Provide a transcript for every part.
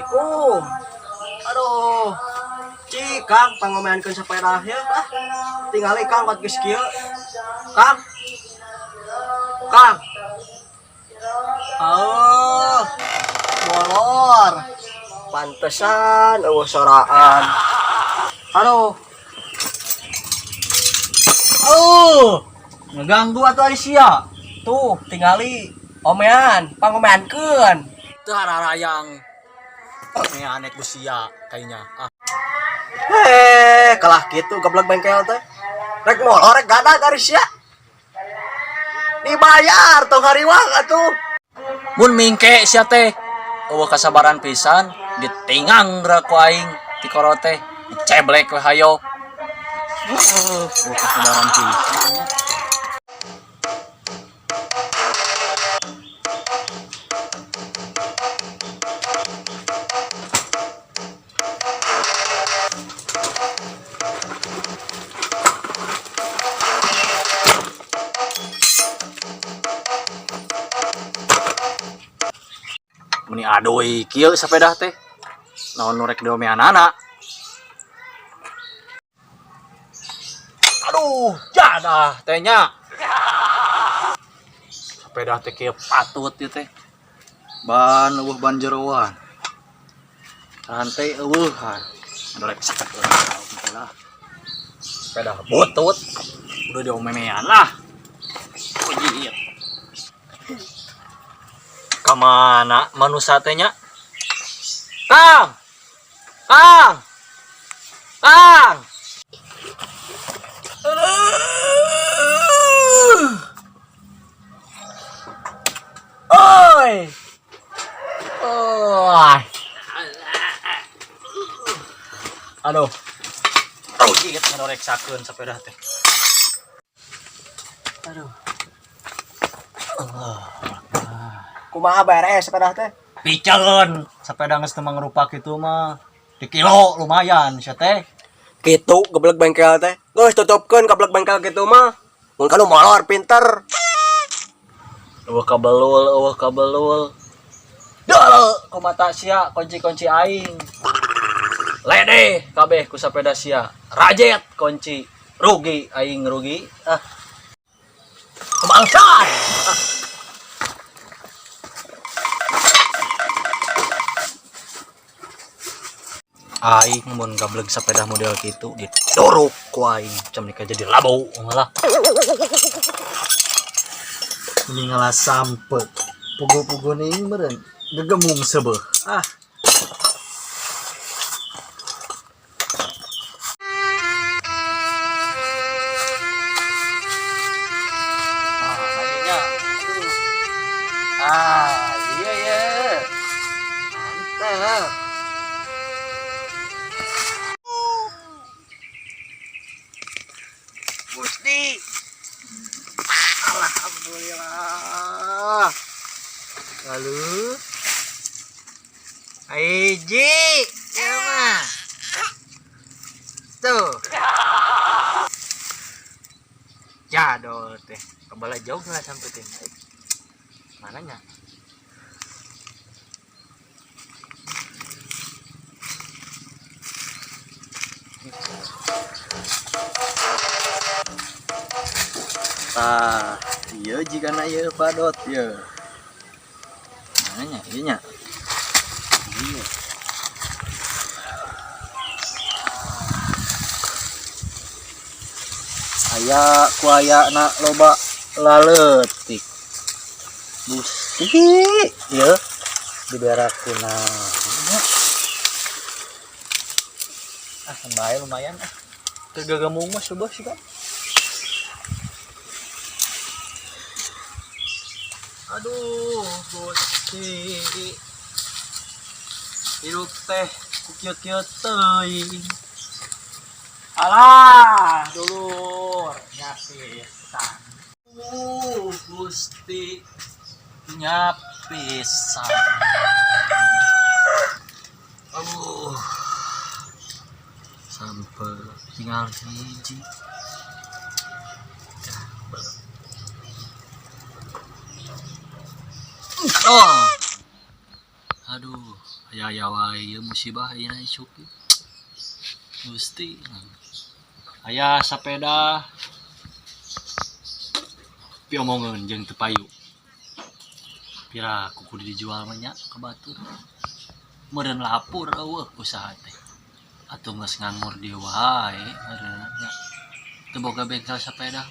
Assalamualaikum. Aduh, Kang, pangomeankeun sepeda ya, tah. Tingali Kang buat geus kieu. Kang. Kang. Oh, molor. Pantesan eueuh soraan. Aduh. Ngeganggu atuh Alicia. Tuh, tingali omean, pangomeankeun. Teu hararayang aneh Gusia kayaknya. Kalah gitu goblok bengkel teh. Rek molor rek gadag Alicia. Dibayar tong hariwang atuh. Mun mingke sia teh eueuh kasabaran pisan ditingang geura ku aing ti koro teh ceblek we hayo. Eueuh kasabaran pisan. Muni aduy kieu sepeda teh naon nu rek diomeanana. Aduh jadah teh nya sepeda teh kieu patut ieu teh ban eueuh ban jeroan rantai eueuhan anu rek sakeut lah sepeda butut udah diomean lah puji ieu kamana manusia teh nya Kang Kang Kang oi oh aduh oh gigit ngareksakeun sepeda teh aduh Kumaha beres sepeda teh? piceun sepeda geus teu mangrupa kitu mah di kilo lumayan sia teh Kitu goblok bengkel teh. Geus tutupkeun goblok bengkel kitu mah. Mun kanu molor pinter. eueuh kabelul deuh ku mata sia kunci-kunci aing lede kabeh ku sapeda sia rajet kunci rugi aing rugi kebangsaan aing mun gableg sepeda model kitu didorok ku aing cem nika jadi labu malah ini ngalah sampet pugu-pugu nih meren gegemung sebeh iya ya mantap Gusti alhamdulillah lalu Aiji ya mah tuh jadol teh kebala jauh nggak sampai teh mananya iya jika na ieu padot ya mananya ieu nya iya aya ku aya na loba laletik Gusti ya diberakuna bae lumayan tergagamung mah coba sih kan aduh Gusti hidup teh kukieu-kieu teuing alah dulur nya pisan Gusti nya pisan sampai tinggal hiji oh aduh Aya wae ieu musibah ayeuna isuk. Gusti. Aya sepeda piomongeun jeung teu payu. Pira kudu dijual mah nya ka batur. Meureun lapur eueuh usaha teh. Atuh geus nganggur di wae meureunna nya. Teu boga bengkel sepeda.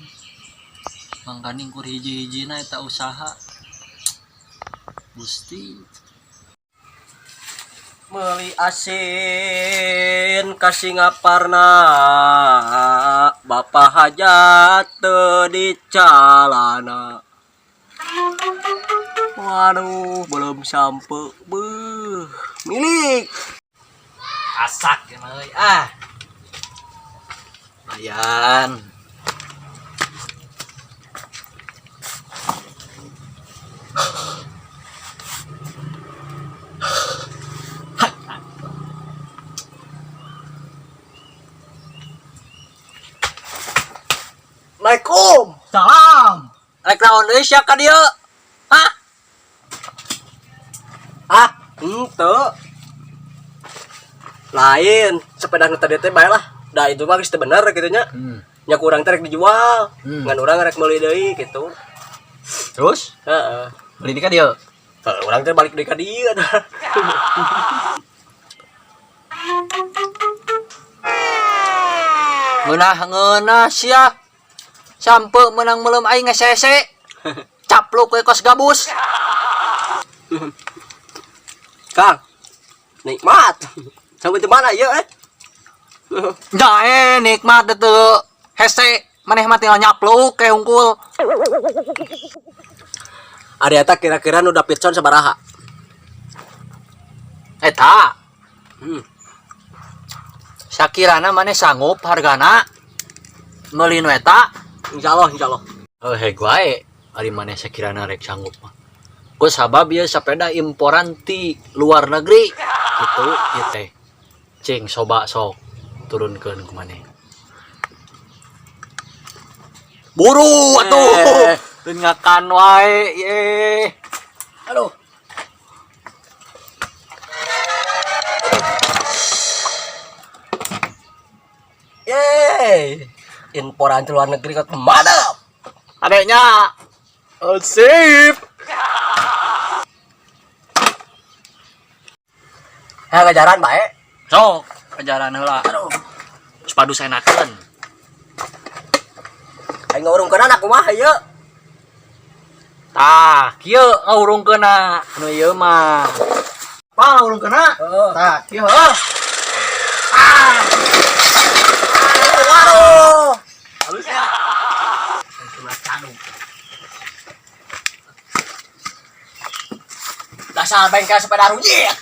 Mangkaning kur hiji-hijina eta usaha. Gusti. Meuli asin ka Singaparna Bapa hajat teu dicalana. Waduh, belum sampai. Beuh, milik. Asak ya euy ah. Lumayan. Assalamualaikum. Salam. Rek naon deui sia ka dieu? Hah? Ah, henteu. Lain, sepeda nu tadi teh bae lah. Da itu mah geus teu bener kitu nya. Nya kurang teh rek dijual. Ngan urang rek meuli deui kitu. Terus Heeh. beli di ka dieu. Urang teh balik deui ka dieu dah. Ngeunah sia. Sampe menang melem aing ngesese. Capluk we kos gabus. Kang. Nikmat. Sampai di mana ya Da nikmat teu hese maneh mah tinggal nyapluk ke hungkul. Ari eta kira-kira nu dapitson sabaraha? Eta. Sakirana maneh sanggup hargana meuli nu eta? Insyaallah, insyaallah. Heg wae ari maneh sakirana rek sanggup mah. Ku sabab ieu sepeda imporan ti luar negeri. Gitu ieu teh. Cing coba sok turunkeun ku maneh. Buru atuh. Teu ngakan wae ye. Aduh. Yeay. Imporan ke luar negeri kok mantap. Adeknya sip. Ngajaran bae. Sok ajaran heula. Aduh. Sepadu senakeun. Aing ngurungkeun anak kumaha ieu? Tah, kieu ngurungkeunna nu ieu mah. Pa urungkeunna. Heeh. Tah, kieu heuh. Waduh. Halus ya. Dasar bengkel sepeda runyit.